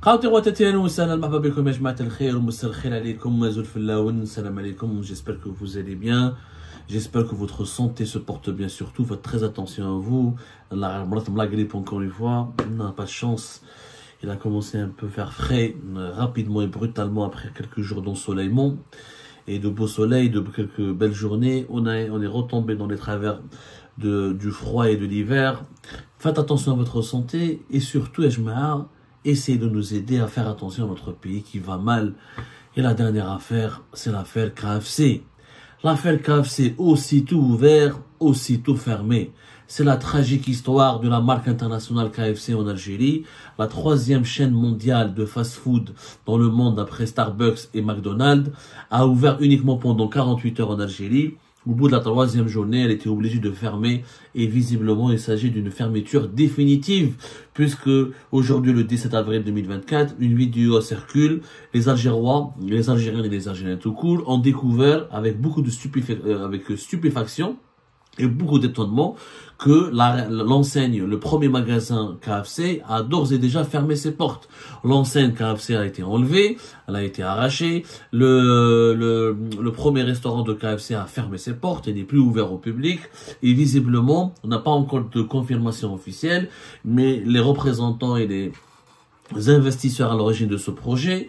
خاوتي خواتاتي اهلا وسهلا مرحبا بكم يا جماعه الخير ومساء الخير عليكم زول فلاون السلام عليكم. J'espère que vous allez bien, j'espère que votre santé se porte bien, surtout faites très attention à vous. La grippe encore une fois, on n'a pas de chance, il a commencé un peu faire frais rapidement et brutalement après quelques jours d'ensoleillement et de beau soleil, de quelques belles journées. On est retombé dans les travers du froid et de l'hiver. Faites attention à votre santé et surtout essayez de nous aider à faire attention à notre pays qui va mal. Et la dernière affaire, c'est l'affaire KFC. L'affaire KFC, aussitôt ouvert, aussitôt fermé. C'est la tragique histoire de la marque internationale KFC en Algérie, la troisième chaîne mondiale de fast-food dans le monde après Starbucks et McDonald's, a ouvert uniquement pendant 48 heures en Algérie. Au bout de la troisième journée, elle était obligée de fermer et visiblement il s'agit d'une fermeture définitive puisque aujourd'hui le 17 avril 2024, une vidéo circule. Les Algériens et les Algériens tout court ont découvert avec beaucoup de stupéfaction et beaucoup d'étonnement que l'enseigne, le premier magasin KFC a d'ores et déjà fermé ses portes. L'enseigne KFC a été enlevée, elle a été arrachée, le premier restaurant de KFC a fermé ses portes et n'est plus ouvert au public. Et visiblement, on n'a pas encore de confirmation officielle, mais les représentants et les investisseurs à l'origine de ce projet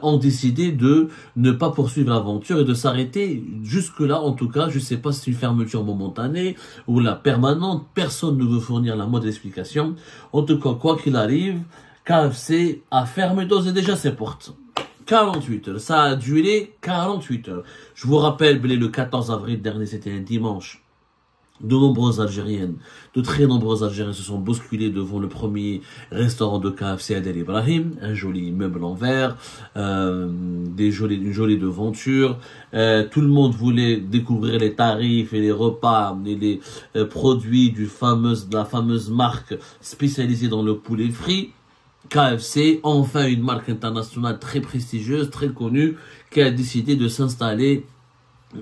ont décidé de ne pas poursuivre l'aventure et de s'arrêter jusque-là. En tout cas, je ne sais pas si c'est une fermeture momentanée ou la permanente. Personne ne veut fournir la moindre explication. En tout cas, quoi qu'il arrive, KFC a fermé d'ores et déjà ses portes. 48 heures. Ça a duré 48 heures. Je vous rappelle, le 14 avril dernier, c'était un dimanche. De nombreuses Algériennes, de très nombreux Algériens se sont bousculés devant le premier restaurant de KFC à Del Ibrahim, un joli meuble en verre, une jolie devanture. Tout le monde voulait découvrir les tarifs et les repas et les produits de la fameuse marque spécialisée dans le poulet frit. KFC, enfin une marque internationale très prestigieuse, très connue, qui a décidé de s'installer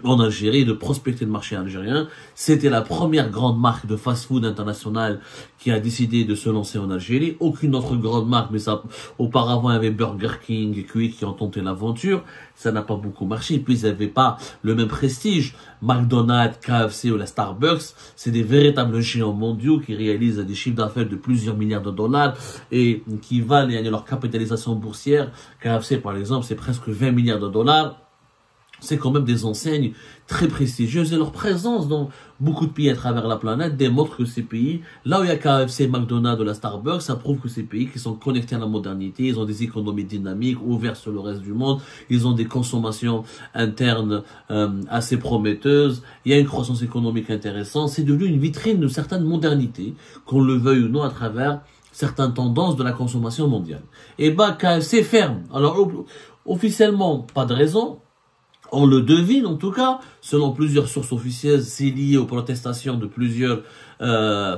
en Algérie, de prospecter le marché algérien. C'était la première grande marque de fast-food internationale qui a décidé de se lancer en Algérie. Aucune autre grande marque, mais ça, auparavant, il y avait Burger King et Quick qui ont tenté l'aventure. Ça n'a pas beaucoup marché. Puis, ils n'avaient pas le même prestige. McDonald's, KFC ou la Starbucks, c'est des véritables géants mondiaux qui réalisent des chiffres d'affaires de plusieurs milliards de dollars et qui valent leur capitalisation boursière. KFC, par exemple, c'est presque 20 milliards de dollars. C'est quand même des enseignes très prestigieuses et leur présence dans beaucoup de pays à travers la planète démontre que ces pays, là où il y a KFC, McDonald's ou la Starbucks, ça prouve que ces pays qui sont connectés à la modernité, ils ont des économies dynamiques, ouvertes sur le reste du monde, ils ont des consommations internes assez prometteuses, il y a une croissance économique intéressante, c'est devenu une vitrine de certaines modernités, qu'on le veuille ou non à travers certaines tendances de la consommation mondiale. Et KFC ferme. Alors officiellement, pas de raison. On le devine en tout cas, selon plusieurs sources officielles, c'est lié aux protestations de plusieurs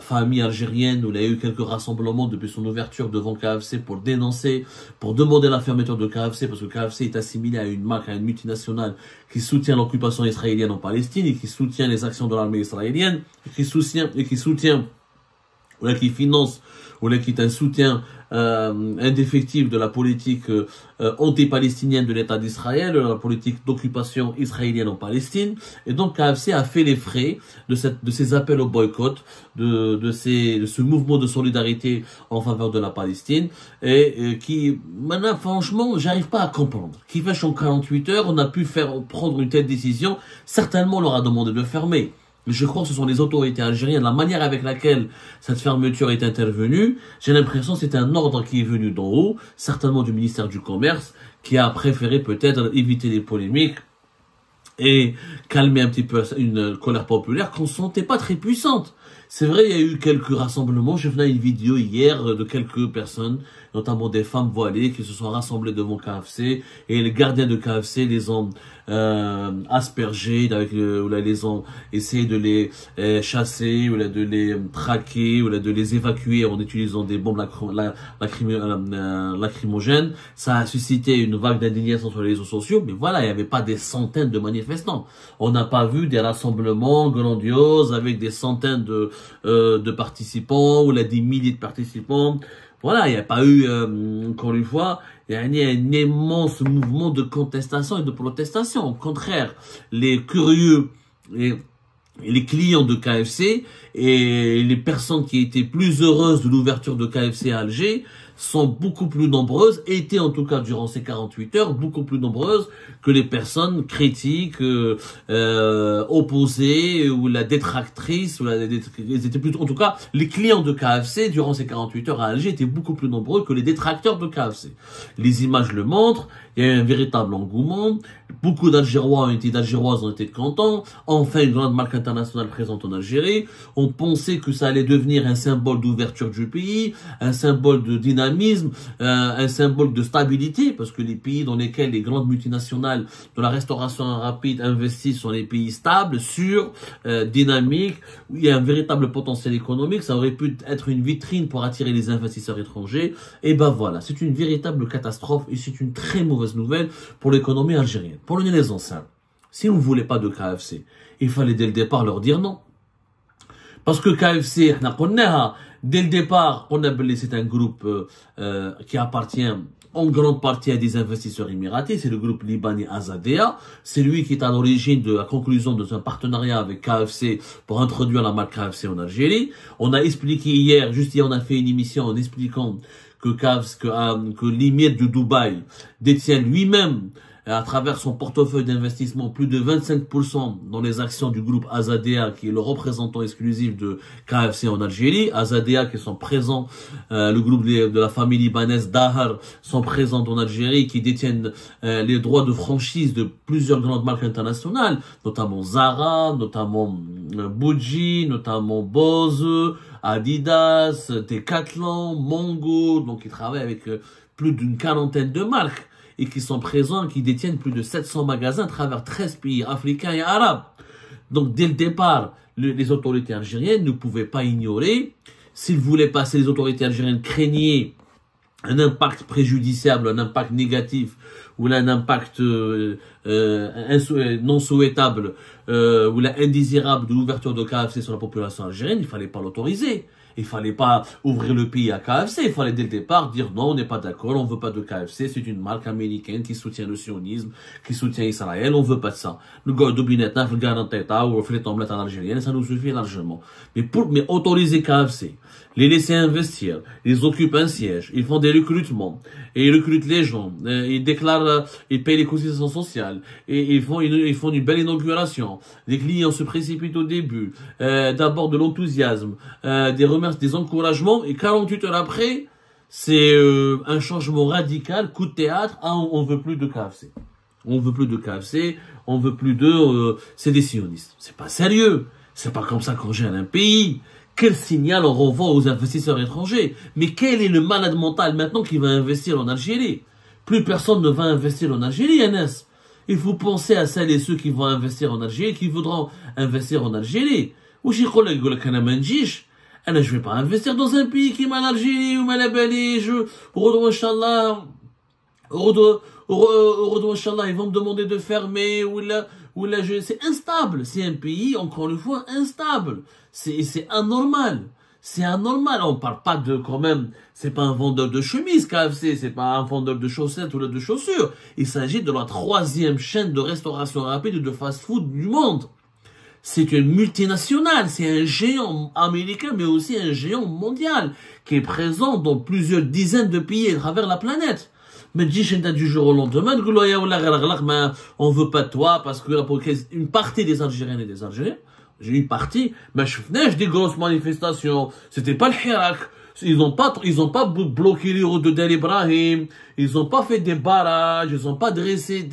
familles algériennes où il y a eu quelques rassemblements depuis son ouverture devant KFC pour dénoncer, pour demander la fermeture de KFC parce que KFC est assimilé à une marque, à une multinationale qui soutient l'occupation israélienne en Palestine et qui soutient les actions de l'armée israélienne, qui finance ou qui est un soutien indéfectible de la politique anti-palestinienne de l'État d'Israël, de la politique d'occupation israélienne en Palestine. Et donc KFC a fait les frais de ces appels au boycott, de ce mouvement de solidarité en faveur de la Palestine, et qui, maintenant, franchement, j'arrive pas à comprendre. Qui fait en 48 heures, on a pu prendre une telle décision, certainement on leur a demandé de fermer. Je crois que ce sont les autorités algériennes, la manière avec laquelle cette fermeture est intervenue, j'ai l'impression que c'est un ordre qui est venu d'en haut, certainement du ministère du Commerce, qui a préféré peut-être éviter les polémiques et calmer un petit peu une colère populaire qu'on ne sentait pas très puissante. C'est vrai, il y a eu quelques rassemblements. Je venais à une vidéo hier de quelques personnes, notamment des femmes voilées, qui se sont rassemblées devant KFC. Et les gardiens de KFC les ont aspergés, ou là, les ont essayé de les chasser, ou là, de les traquer, ou là, de les évacuer en utilisant des bombes lacrymogènes. Ça a suscité une vague d'indignation sur les réseaux sociaux. Mais voilà, il n'y avait pas des centaines de manifestants. On n'a pas vu des rassemblements grandioses avec des centaines de participants, ou là, des milliers de participants. Voilà, il n'y a pas eu, encore une fois, il y a un immense mouvement de contestation et de protestation. Au contraire, les curieux et les clients de KFC et les personnes qui étaient plus heureuses de l'ouverture de KFC à Alger sont beaucoup plus nombreuses, étaient en tout cas durant ces 48 heures, beaucoup plus nombreuses que les personnes critiques, opposées, ou la détractrice, ou ils étaient plutôt, en tout cas, les clients de KFC durant ces 48 heures à Alger étaient beaucoup plus nombreux que les détracteurs de KFC. Les images le montrent, il y a eu un véritable engouement, beaucoup d'Algéroises ont été contents, enfin une grande marque internationale présente en Algérie, on pensait que ça allait devenir un symbole d'ouverture du pays, un symbole de dynamisme, un symbole de stabilité, parce que les pays dans lesquels les grandes multinationales de la restauration rapide investissent sont les pays stables, sûrs, dynamiques, où il y a un véritable potentiel économique, ça aurait pu être une vitrine pour attirer les investisseurs étrangers, et ben voilà, c'est une véritable catastrophe et c'est une très mauvaise nouvelle pour l'économie algérienne. Pour une raison simple, si on ne voulait pas de KFC, il fallait dès le départ leur dire non. Parce que KFC, dès le départ, c'est un groupe qui appartient en grande partie à des investisseurs émiratis, c'est le groupe libanais Azadea, c'est lui qui est à l'origine de la conclusion de un partenariat avec KFC pour introduire la marque KFC en Algérie. On a expliqué hier, juste hier on a fait une émission en expliquant que l'émir de Dubaï détient lui-même, à travers son portefeuille d'investissement, plus de 25% dans les actions du groupe Azadea, qui est le représentant exclusif de KFC en Algérie. Azadea, qui sont présents, le groupe de la famille libanaise Dahar, sont présents en Algérie, qui détiennent les droits de franchise de plusieurs grandes marques internationales, notamment Zara, notamment Bougie, notamment Bose, Adidas, Decathlon, Mongo, donc ils travaillent avec plus d'une quarantaine de marques, et qui sont présents, qui détiennent plus de 700 magasins à travers 13 pays africains et arabes. Donc, dès le départ, les autorités algériennes ne pouvaient pas ignorer. S'ils voulaient passer, les autorités algériennes craignaient un impact préjudiciable, un impact négatif, ou un impact non souhaitable, ou indésirable de l'ouverture de KFC sur la population algérienne, il fallait pas l'autoriser. Il fallait pas ouvrir le pays à KFC, il fallait dès le départ dire non, on n'est pas d'accord, on veut pas de KFC, c'est une marque américaine qui soutient le sionisme, qui soutient Israël, on veut pas de ça. Le gars d'Oubinette, le gars d'Anteta, ou le omelette en algérienne, ça nous suffit largement. Mais autoriser KFC, les laisser investir, ils occupent un siège, ils font des recrutements, et ils recrutent les gens, ils déclarent, ils payent les cotisations sociales, et ils font une belle inauguration. Les clients se précipitent au début, d'abord de l'enthousiasme, des encouragements, et 48 heures après, c'est un changement radical, coup de théâtre, on veut plus de KFC. On veut plus de KFC, on veut plus c'est des sionistes. C'est pas sérieux. C'est pas comme ça qu'on gère un pays. Quel signal on renvoie aux investisseurs étrangers? Mais quel est le malade mental maintenant qui va investir en Algérie? Plus personne ne va investir en Algérie, Anas. Il faut penser à celles et ceux qui vont investir en Algérie, qui voudront investir en Algérie. Ou j'ai collègue je vais pas investir dans un pays qui est mal Algérie ou mal Abali, Inch'Allah, ils vont me demander de fermer, c'est instable. C'est un pays, encore une fois, instable. C'est anormal. C'est anormal. On parle pas quand même, c'est pas un vendeur de chemises, KFC, c'est pas un vendeur de chaussettes ou de chaussures. Il s'agit de la 3e chaîne de restauration rapide et de fast-food du monde. C'est une multinationale, c'est un géant américain, mais aussi un géant mondial, qui est présent dans plusieurs dizaines de pays à travers la planète. Mais du jour au lendemain, on veut pas de toi, parce que une partie des Algériennes et des Algériens, j'ai une partie, mais je faisais des grosses manifestations, c'était pas le Hirak, ils ont pas bloqué les routes de Del Ibrahim, ils ont pas fait des barrages, ils ont pas dressé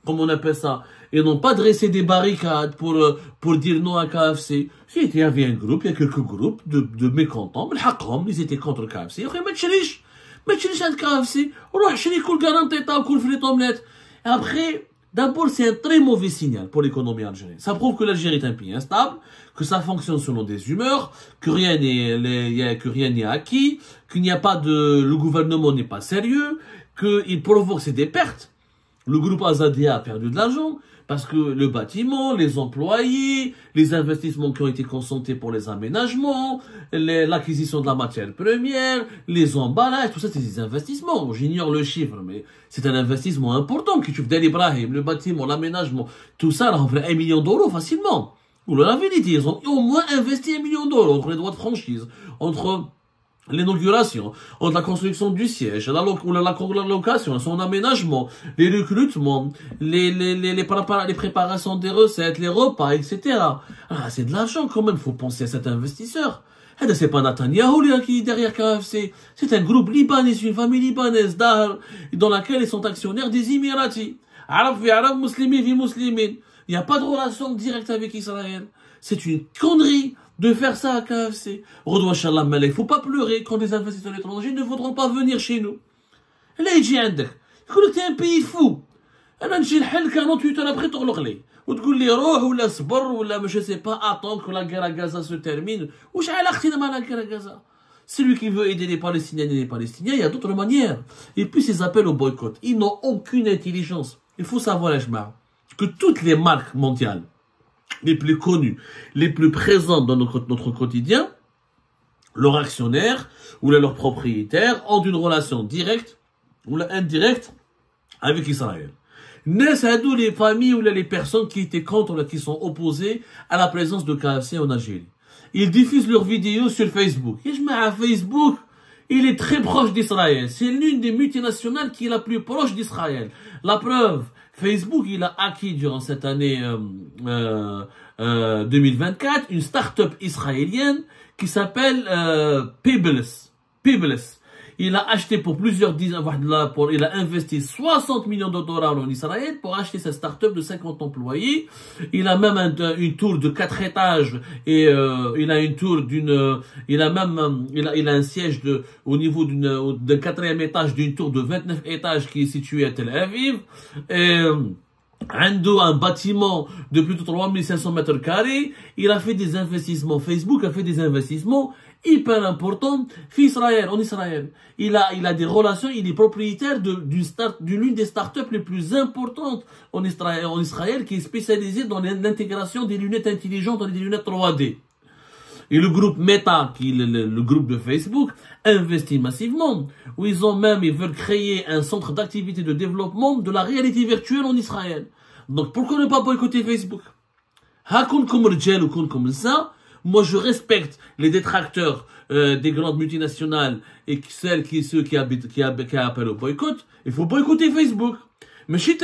comment on appelle ça, ils n'ont pas dressé des barricades pour dire non à KFC. Il y avait un groupe, il y a quelques groupes de mécontents, ils étaient contre KFC. ما تشريش عند KFC وروح شري كل garantieta ou كل frites omelette. Après, d'abord, c'est un très mauvais signal pour l'économie algérienne. Ça prouve que l'Algérie est un pays instable, que ça fonctionne selon des humeurs, que rien n'est acquis, qu'il n'y a pas le gouvernement n'est pas sérieux, qu'il provoque des pertes. Le groupe Azadia a perdu de l'argent parce que le bâtiment, les employés, les investissements qui ont été consentis pour les aménagements, l'acquisition de la matière première, les emballages, tout ça c'est des investissements. J'ignore le chiffre, mais c'est un investissement important. Qui tu fais Ibrahim, le bâtiment, l'aménagement, tout ça, là, on fait 1 million d'euros facilement. Ou la vérité, ils ont au moins investi 1 million d'euros entre les droits de franchise, entre l'inauguration, entre la construction du siège, la location, son aménagement, les recrutements, les préparations des recettes, les repas, etc. Ah, c'est de l'argent quand même, faut penser à cet investisseur. Et c'est pas Netanyahu qui est derrière KFC, c'est un groupe libanais, une famille libanaise, Dahr, dans laquelle ils sont actionnaires des Émiratis. Arab fi Arab, musulmans fi musulmans. Il n'y a pas de relation directe avec Israël. C'est une connerie de faire ça à KFC. Redouan Shallam Malek, faut pas pleurer quand des investisseurs étrangers ne voudront pas venir chez nous. Là, il dit عندك. يقول لك t'es un pays fou. أنا نجي نحل 48 heures après تغلق لي. وتقول لي روح ولا صبر ولا je sais pas attends que la guerre à Gaza se termine. وش علاقتنا مع la guerre à Gaza? Celui qui veut aider les Palestiniens et les Palestiniens, il y a d'autres manières. Et puis ces appels au boycott, ils n'ont aucune intelligence. Il faut savoir, Ajma, que toutes les marques mondiales, les plus connues, les plus présentes dans notre quotidien, leurs actionnaires ou leurs propriétaires ont une relation directe ou indirecte avec Israël. N'est-ce les familles ou les personnes qui étaient contre, qui sont opposées à la présence de KFC en Algérie. Ils diffusent leurs vidéos sur Facebook. Et je mets à Facebook, il est très proche d'Israël. C'est l'une des multinationales qui est la plus proche d'Israël. La preuve, Facebook, il a acquis durant cette année 2024 une start-up israélienne qui s'appelle Pebbles. Il a acheté pour plusieurs dizaines, il a investi 60 millions de dollars en Israël pour acheter cette start-up de 50 employés. Il a même une tour de 4 étages et il a une tour il a un siège au niveau d'un 4e étage d'une tour de 29 étages qui est située à Tel Aviv. Et, un bâtiment de plus de 3500 mètres carrés. Il a fait des investissements. Facebook a fait des investissements hyper importants en Israël. Il a des relations, il est propriétaire d'une l'une des startups les plus importantes en Israël qui est spécialisée dans l'intégration des lunettes intelligentes, dans les lunettes 3D. Et le groupe Meta, qui est le groupe de Facebook, investit massivement. Où ils veulent créer un centre d'activité de développement de la réalité virtuelle en Israël. Donc pourquoi ne pas boycotter Facebook? Moi je respecte les détracteurs des grandes multinationales et ceux qui appellent au boycott. Il faut boycotter Facebook. Mais si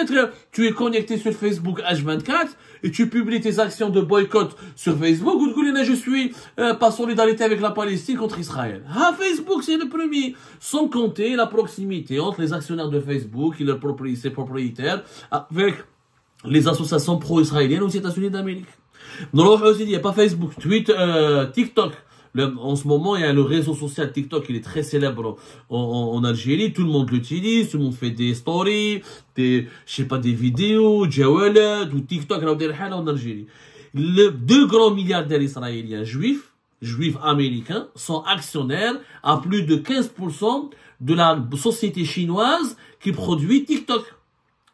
tu es connecté sur Facebook H24 et tu publies tes actions de boycott sur Facebook, ou je suis pas solidarité avec la Palestine contre Israël. Ah, Facebook, c'est le premier. Sans compter la proximité entre les actionnaires de Facebook et ses propriétaires avec les associations pro-israéliennes aux États-Unis d'Amérique. Non, il n'y a pas Facebook, Twitter, TikTok. En ce moment, il y a le réseau social TikTok, il est très célèbre en Algérie. Tout le monde l'utilise, tout le monde fait des stories, des vidéos, Jawalad ou TikTok en Algérie. Les 2 grands milliardaires israéliens juifs américains, sont actionnaires à plus de 15% de la société chinoise qui produit TikTok.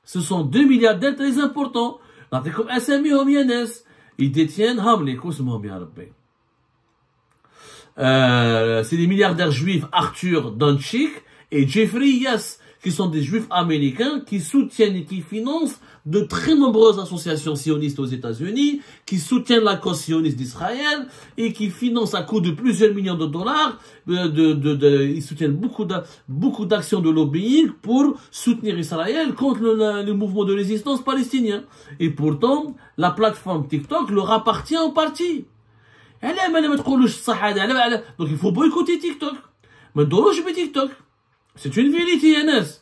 Ce sont 2 milliardaires très importants. Ils détiennent c'est des milliardaires juifs Arthur Donchik et Jeffrey Yass, qui sont des juifs américains qui soutiennent et qui financent de très nombreuses associations sionistes aux États-Unis, qui soutiennent la cause sioniste d'Israël et qui financent à coût de plusieurs millions de dollars. Ils soutiennent beaucoup d'actions de lobbying pour soutenir Israël contre le mouvement de résistance palestinien. Et pourtant, la plateforme TikTok leur appartient en partie. Donc il faut boycotter TikTok. TikTok. C'est une vérité, Yanis.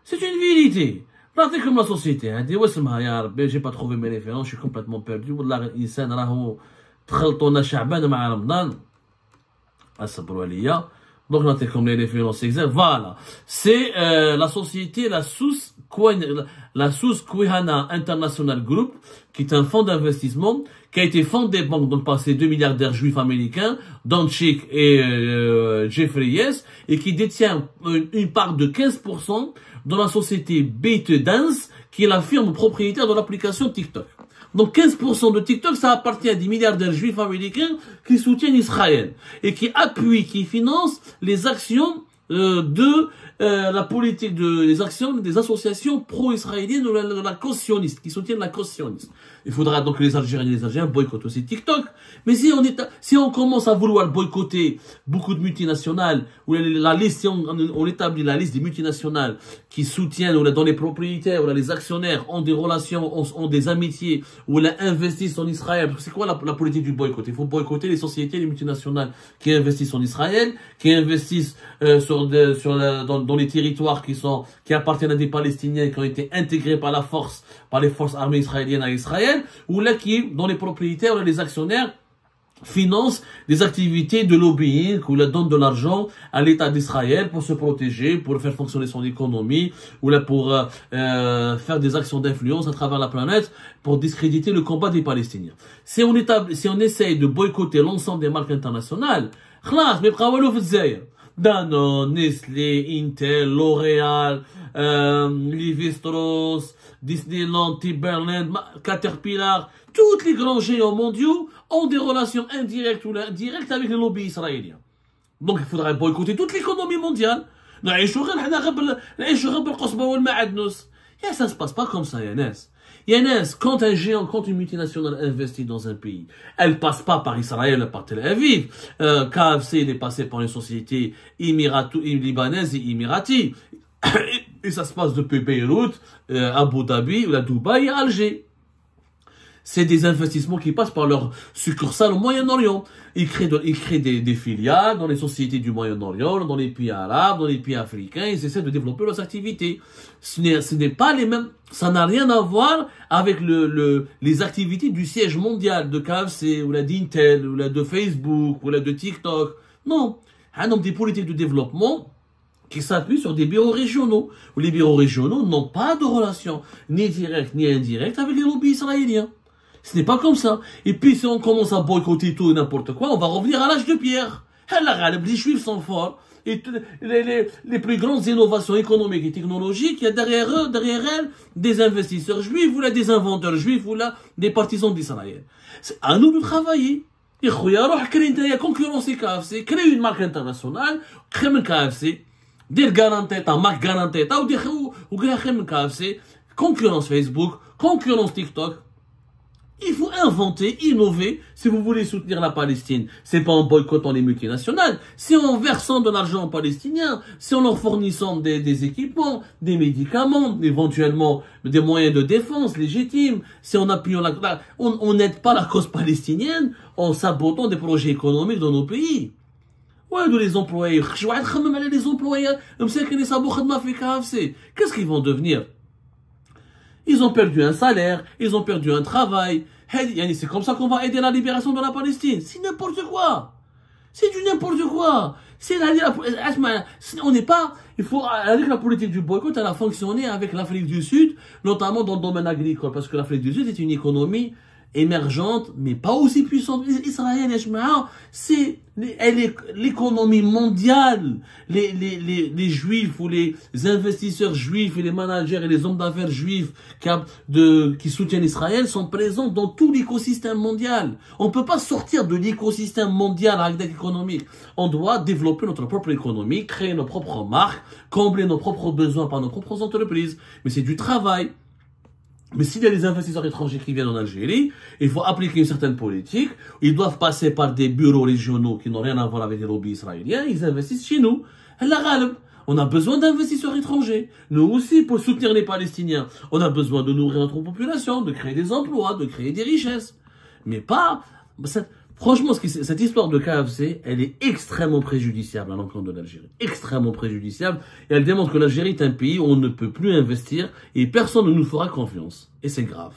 C'est une vérité. Comme la société. J'ai pas trouvé mes références, je suis complètement perdu. Donc là, comme les références exactes, voilà. C'est la société, la Susquehanna International Group, qui est un fonds d'investissement qui a été fondé donc par ces deux milliardaires juifs américains, Don Chick et Jeffrey Yes, et qui détient une part de 15% dans la société ByteDance, qui est la firme propriétaire de l'application TikTok. Donc 15% de TikTok, ça appartient à des milliardaires juifs américains qui soutiennent Israël et qui appuient, qui financent les actions de la politique les actions des associations pro-israéliennes de la cause sioniste, qui soutiennent la cause sioniste. Il faudra donc que les Algériens et les Algériens boycottent aussi TikTok. Mais si on commence à vouloir boycotter beaucoup de multinationales, ou la liste, si on établit la liste des multinationales qui soutiennent, ou dont les propriétaires, ou les actionnaires ont des relations, ont des amitiés, ou investissent en Israël, parce que c'est quoi la politique du boycott? Il faut boycotter les sociétés, les multinationales qui investissent en Israël, qui investissent dans les territoires qui appartiennent à des Palestiniens qui ont été intégrés par les forces armées israéliennes à Israël, ou là dont les propriétaires ou les actionnaires financent des activités de lobbying, ou là donnent de l'argent à l'État d'Israël pour se protéger, pour faire fonctionner son économie, ou là pour faire des actions d'influence à travers la planète pour discréditer le combat des Palestiniens. Si on essaye de boycotter l'ensemble des marques internationales, خلاص ما يبقى والو في الجزائر. Danone, Nestlé, Intel, L'Oréal, Lévi-Strauss, Disneyland, Timberland, Caterpillar, tous les grands géants mondiaux ont des relations indirectes ou directes avec les lobbies israéliens. Donc il faudrait boycotter toute l'économie mondiale. Ça ne se passe pas comme ça, Yannis. Yannis, quand une multinationale investit dans un pays, elle passe pas par Israël, par Tel Aviv. KFC, il est passé par une société libanaise et émirati. Et ça se passe depuis Beyrouth, Abu Dhabi, Dubaï et Alger. C'est des investissements qui passent par leur succursale au Moyen-Orient. Ils créent des filiales dans les sociétés du Moyen-Orient, dans les pays arabes, dans les pays africains. Ils essaient de développer leurs activités. Ce n'est pas les mêmes. Ça n'a rien à voir avec les activités du siège mondial de KFC, ou d'Intel, ou de Facebook, ou de TikTok. Non. Un homme des politiques de développement qui s'appuie sur des bureaux régionaux, où les bureaux régionaux n'ont pas de relation ni directe ni indirecte avec les lobbies israéliens. Ce n'est pas comme ça. Et puis, si on commence à boycotter tout et n'importe quoi, on va revenir à l'âge de pierre. Les Juifs sont forts. Et les plus grandes innovations économiques et technologiques, il y a derrière elles, des investisseurs juifs, ou là, des inventeurs juifs, ou là, des partisans d'Israël. C'est à nous de travailler. Et concurrencer KFC, créer une marque internationale, créer une KFC, dire garantie, marque garantie, ou créer une KFC, concurrence Facebook, concurrence TikTok. Il faut inventer, innover si vous voulez soutenir la Palestine. C'est pas en boycottant les multinationales, c'est en versant de l'argent aux Palestiniens, c'est en leur fournissant des équipements, des médicaments, éventuellement des moyens de défense légitimes, c'est en appuyant on n'aide pas la cause palestinienne en sabotant des projets économiques dans nos pays. Ouais, de les employés. Les employés, qu'est-ce qu'ils vont devenir? Ils ont perdu un salaire, ils ont perdu un travail. C'est comme ça qu'on va aider la libération de la Palestine. C'est n'importe quoi. C'est du n'importe quoi. On n'est pas, il faut, avec la politique du boycott, elle a fonctionné avec l'Afrique du Sud, notamment dans le domaine agricole, parce que l'Afrique du Sud est une économie émergente, mais pas aussi puissante. Israël, elle est l'économie mondiale. Les juifs ou les investisseurs juifs et les managers et les hommes d'affaires juifs qui soutiennent Israël sont présents dans tout l'écosystème mondial. On ne peut pas sortir de l'écosystème mondial avec des économiques. On doit développer notre propre économie, créer nos propres marques, combler nos propres besoins par nos propres entreprises. Mais c'est du travail. Mais s'il y a des investisseurs étrangers qui viennent en Algérie, il faut appliquer une certaine politique. Ils doivent passer par des bureaux régionaux qui n'ont rien à voir avec les lobbies israéliens. Ils investissent chez nous. On a besoin d'investisseurs étrangers. Nous aussi, pour soutenir les Palestiniens, on a besoin de nourrir notre population, de créer des emplois, de créer des richesses. Mais pas... Franchement, cette histoire de KFC, elle est extrêmement préjudiciable à l'encontre de l'Algérie. Extrêmement préjudiciable. Et elle démontre que l'Algérie est un pays où on ne peut plus investir et personne ne nous fera confiance. Et c'est grave.